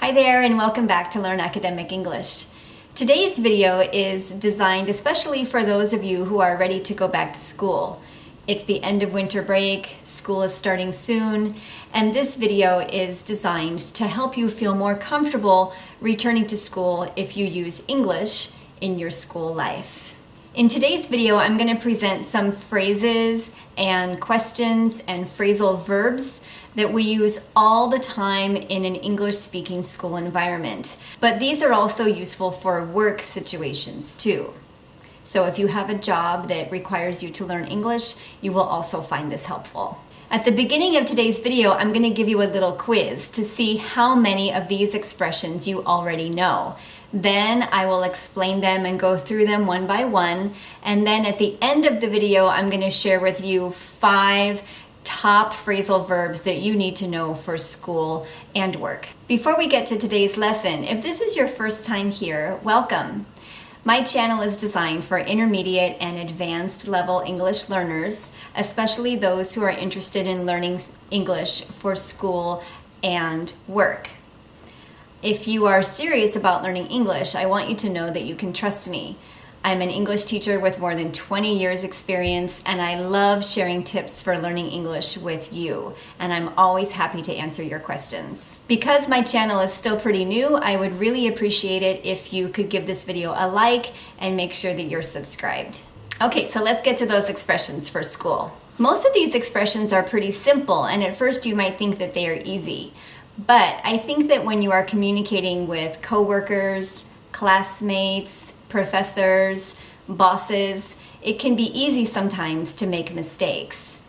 Hi there and welcome back to Learn Academic English. Today's video is designed especially for those of you who are ready to go back to school. It's the end of winter break, school is starting soon, and this video is designed to help you feel more comfortable returning to school if you use English in your school life. In today's video, I'm going to present some phrases and questions and phrasal verbs that we use all the time in an English-speaking school environment. But these are also useful for work situations too. So if you have a job that requires you to learn English, you will also find this helpful. At the beginning of today's video, I'm going to give you a little quiz to see how many of these expressions you already know. Then I will explain them and go through them one by one. And then at the end of the video, I'm going to share with you 5 top phrasal verbs that you need to know for school and work. Before we get to today's lesson, if this is your first time here, welcome. My channel is designed for intermediate and advanced level English learners, especially those who are interested in learning English for school and work. If you are serious about learning English, I want you to know that you can trust me. I'm an English teacher with more than 20 years experience, and I love sharing tips for learning English with you, and I'm always happy to answer your questions. Because my channel is still pretty new, I would really appreciate it if you could give this video a like and make sure that you're subscribed. Okay, so let's get to those expressions for school. Most of these expressions are pretty simple, and at first you might think that they are easy. But I think that when you are communicating with coworkers, classmates, professors, bosses, it can be easy sometimes to make mistakes.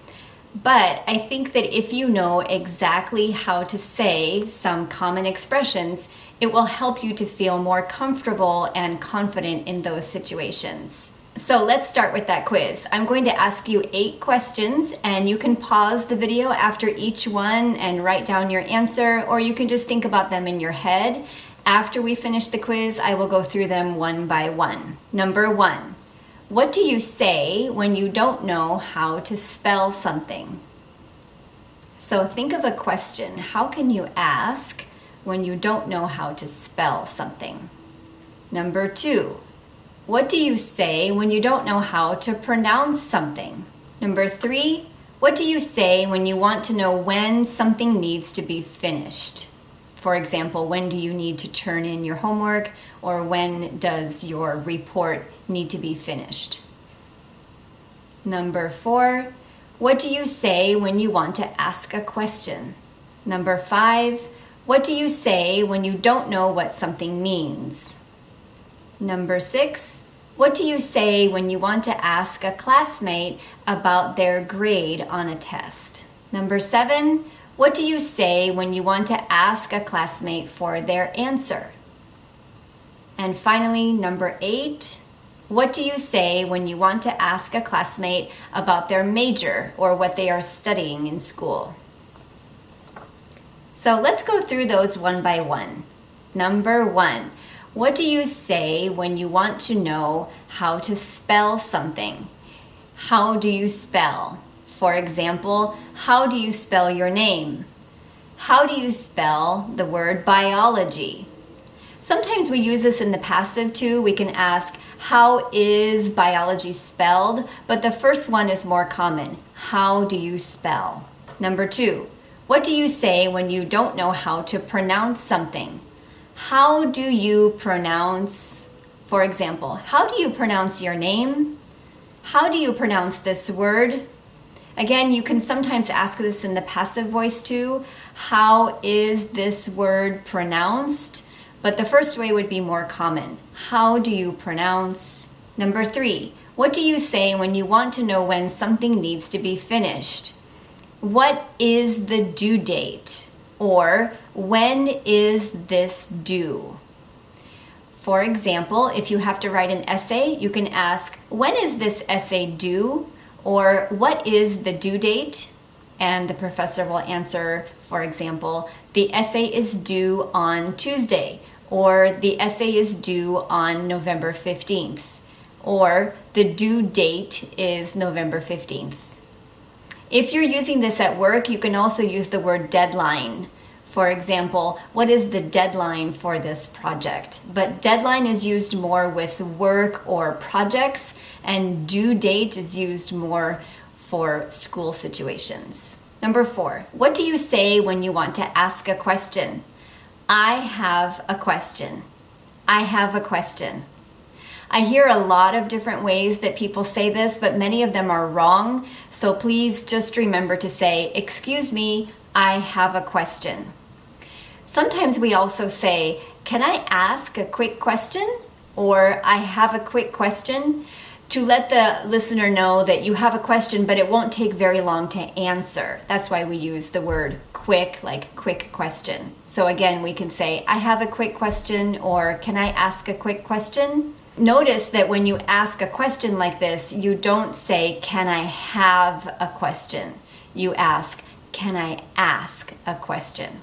But I think that if you know exactly how to say some common expressions, it will help you to feel more comfortable and confident in those situations. So let's start with that quiz. I'm going to ask you 8 questions, and you can pause the video after each one and write down your answer, or you can just think about them in your head. After we finish the quiz, I will go through them one by one. Number 1, what do you say when you don't know how to spell something? So think of a question. How can you ask when you don't know how to spell something? Number 2, what do you say when you don't know how to pronounce something? Number 3, what do you say when you want to know when something needs to be finished? For example, when do you need to turn in your homework, or when does your report need to be finished? Number 4, what do you say when you want to ask a question? Number 5, what do you say when you don't know what something means? Number 6, what do you say when you want to ask a classmate about their grade on a test? Number 7, what do you say when you want to ask a classmate for their answer? And finally, number 8, what do you say when you want to ask a classmate about their major or what they are studying in school? So let's go through those one by one. Number 1, what do you say when you want to know how to spell something? How do you spell? For example, how do you spell your name? How do you spell the word biology? Sometimes we use this in the passive too. We can ask, how is biology spelled? But the first one is more common. How do you spell? Number 2, what do you say when you don't know how to pronounce something? How do you pronounce, for example, how do you pronounce your name? How do you pronounce this word? Again, you can sometimes ask this in the passive voice too. How is this word pronounced? But the first way would be more common. How do you pronounce? Number 3, what do you say when you want to know when something needs to be finished? What is the due date? Or when is this due? For example, if you have to write an essay, you can ask, when is this essay due? Or what is the due date? And the professor will answer, for example, the essay is due on Tuesday, or the essay is due on November 15th, or the due date is November 15th. If you're using this at work, you can also use the word deadline. For example, what is the deadline for this project? But deadline is used more with work or projects, and due date is used more for school situations. Number 4, what do you say when you want to ask a question? I have a question. I have a question. I hear a lot of different ways that people say this, but many of them are wrong. So please just remember to say, excuse me, I have a question. Sometimes we also say, can I ask a quick question? Or I have a quick question, to let the listener know that you have a question, but it won't take very long to answer. That's why we use the word quick, like quick question. So again, we can say, I have a quick question, or can I ask a quick question? Notice that when you ask a question like this, you don't say, can I have a question? You ask, can I ask a question?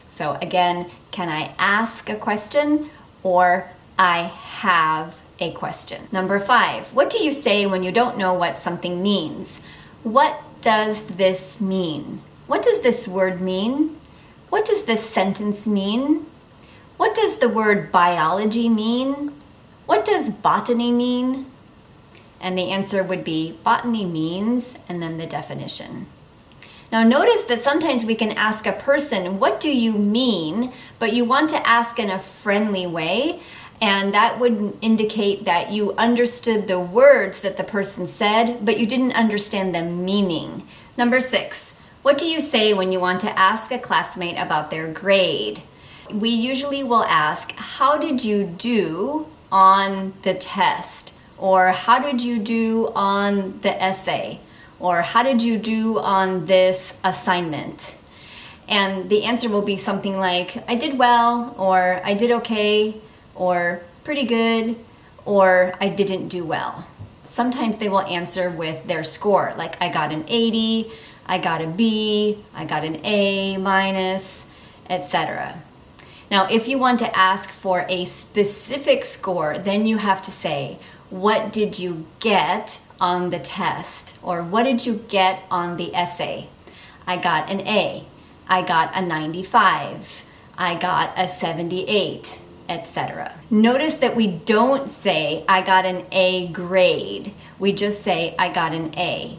So again, can I ask a question, or I have a question. Number 5, what do you say when you don't know what something means? What does this mean? What does this word mean? What does this sentence mean? What does the word biology mean? What does botany mean? And the answer would be botany means, and then the definition. Now notice that sometimes we can ask a person, what do you mean? But you want to ask in a friendly way, and that would indicate that you understood the words that the person said, but you didn't understand the meaning. Number 6, what do you say when you want to ask a classmate about their grade? We usually will ask, how did you do on the test? Or how did you do on the essay? Or how did you do on this assignment? And the answer will be something like, I did well, or I did okay, or pretty good, or I didn't do well. Sometimes they will answer with their score, like I got an 80, I got a B, I got an A minus, etc. Now, if you want to ask for a specific score, then you have to say, what did you get on the test? Or what did you get on the essay? I got an A, I got a 95, I got a 78, etc. Notice that we don't say, I got an A grade. We just say, I got an A.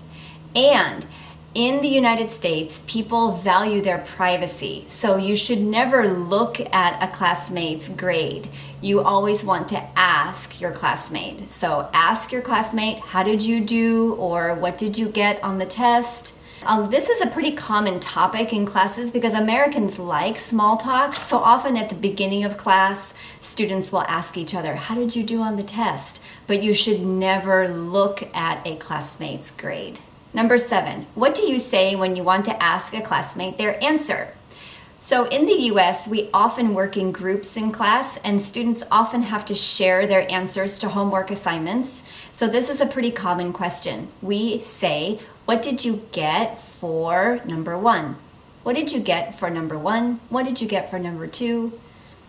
And in the United States, people value their privacy, so you should never look at a classmate's grade. You always want to ask your classmate. So ask your classmate, how did you do, or what did you get on the test? This is a pretty common topic in classes because Americans like small talk. So often at the beginning of class, students will ask each other, how did you do on the test? But you should never look at a classmate's grade. Number 7, what do you say when you want to ask a classmate their answer? So in the US, we often work in groups in class, and students often have to share their answers to homework assignments. So this is a pretty common question. We say, what did you get for number 1? What did you get for number 1? What did you get for number 2?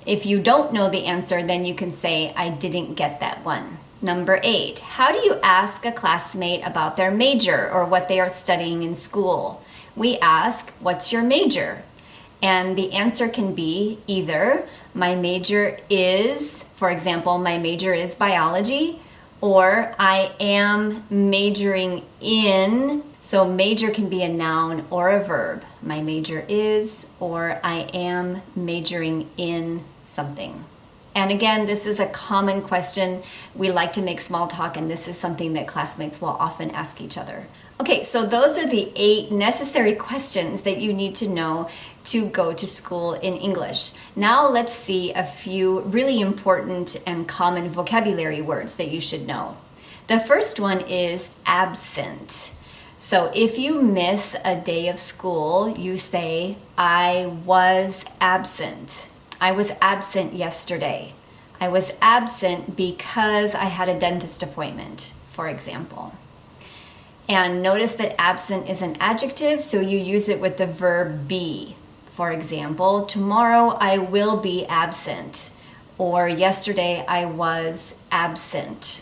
If you don't know the answer, then you can say, I didn't get that one. Number 8, how do you ask a classmate about their major or what they are studying in school? We ask, what's your major? And the answer can be either, my major is, for example, my major is biology, or I am majoring in. So major can be a noun or a verb. My major is, or I am majoring in something. And again, this is a common question. We like to make small talk, and this is something that classmates will often ask each other. Okay, so those are the 8 necessary questions that you need to know to go to school in English. Now let's see a few really important and common vocabulary words that you should know. The first one is absent. So if you miss a day of school, you say, I was absent. I was absent yesterday. I was absent because I had a dentist appointment, for example. And notice that absent is an adjective, so you use it with the verb be. For example, tomorrow I will be absent, or yesterday I was absent.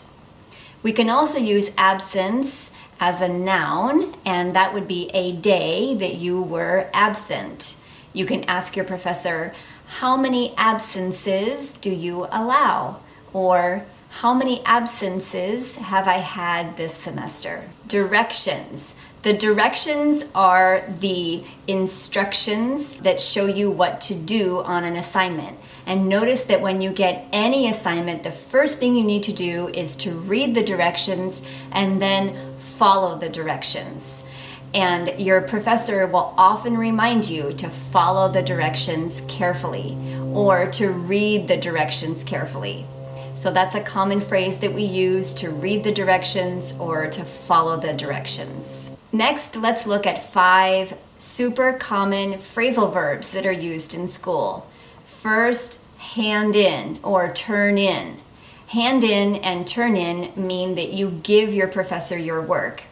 We can also use absence as a noun, and that would be a day that you were absent. You can ask your professor, how many absences do you allow? Or how many absences have I had this semester? Directions. The directions are the instructions that show you what to do on an assignment. And notice that when you get any assignment, the first thing you need to do is to read the directions and then follow the directions. And your professor will often remind you to follow the directions carefully or to read the directions carefully. So that's a common phrase that we use, to read the directions or to follow the directions. Next, let's look at 5 super common phrasal verbs that are used in school. First, hand in or turn in. Hand in and turn in mean that you give your professor your work.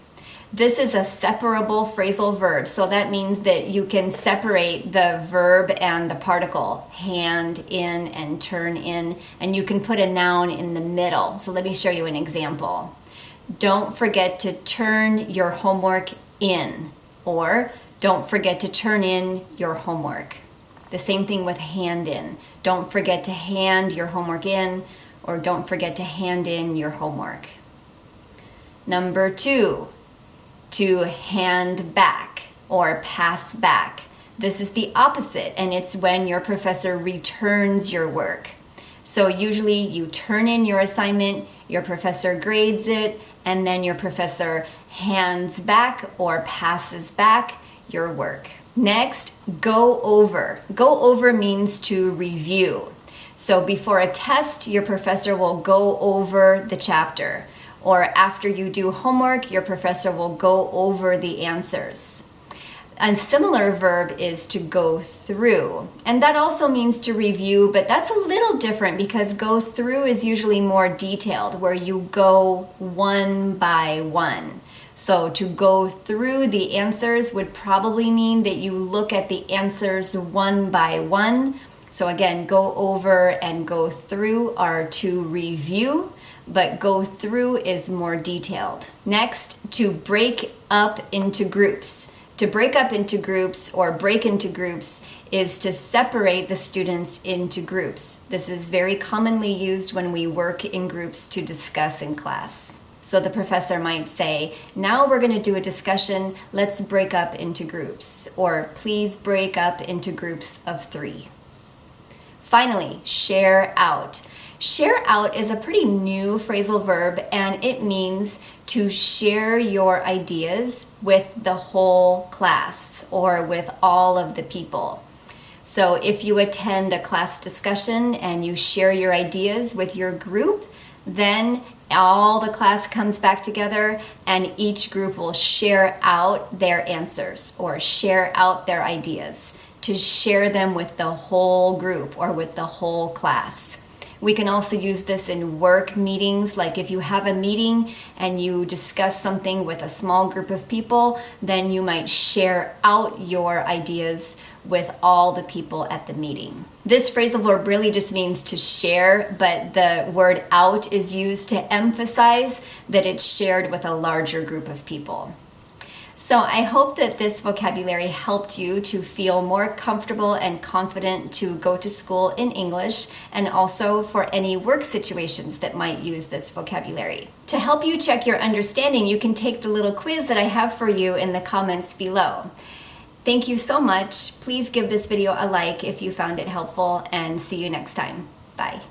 This is a separable phrasal verb, so that means that you can separate the verb and the particle, hand in and turn in, and you can put a noun in the middle. So let me show you an example. Don't forget to turn your homework in, or don't forget to turn in your homework. The same thing with hand in. Don't forget to hand your homework in, or don't forget to hand in your homework. Number 2, to hand back or pass back. This is the opposite, and it's when your professor returns your work. So usually you turn in your assignment, your professor grades it, and then your professor hands back or passes back your work. Next, go over. Go over means to review. So before a test, your professor will go over the chapter. Or after you do homework, your professor will go over the answers. A similar verb is to go through. And that also means to review, but that's a little different because go through is usually more detailed, where you go one by one. So to go through the answers would probably mean that you look at the answers one by one. So again, go over and go through are to review, but go through is more detailed. Next, to break up into groups. To break up into groups or break into groups is to separate the students into groups. This is very commonly used when we work in groups to discuss in class. So the professor might say, now we're going to do a discussion, let's break up into groups, or please break up into groups of 3. Finally, share out. Share out is a pretty new phrasal verb, and it means to share your ideas with the whole class or with all of the people. So if you attend a class discussion and you share your ideas with your group, then all the class comes back together and each group will share out their answers or share out their ideas to share them with the whole group or with the whole class. We can also use this in work meetings, like if you have a meeting and you discuss something with a small group of people, then you might share out your ideas with all the people at the meeting. This phrasal verb really just means to share, but the word out is used to emphasize that it's shared with a larger group of people. So I hope that this vocabulary helped you to feel more comfortable and confident to go to school in English, and also for any work situations that might use this vocabulary. To help you check your understanding, you can take the little quiz that I have for you in the comments below. Thank you so much. Please give this video a like if you found it helpful, and see you next time. Bye.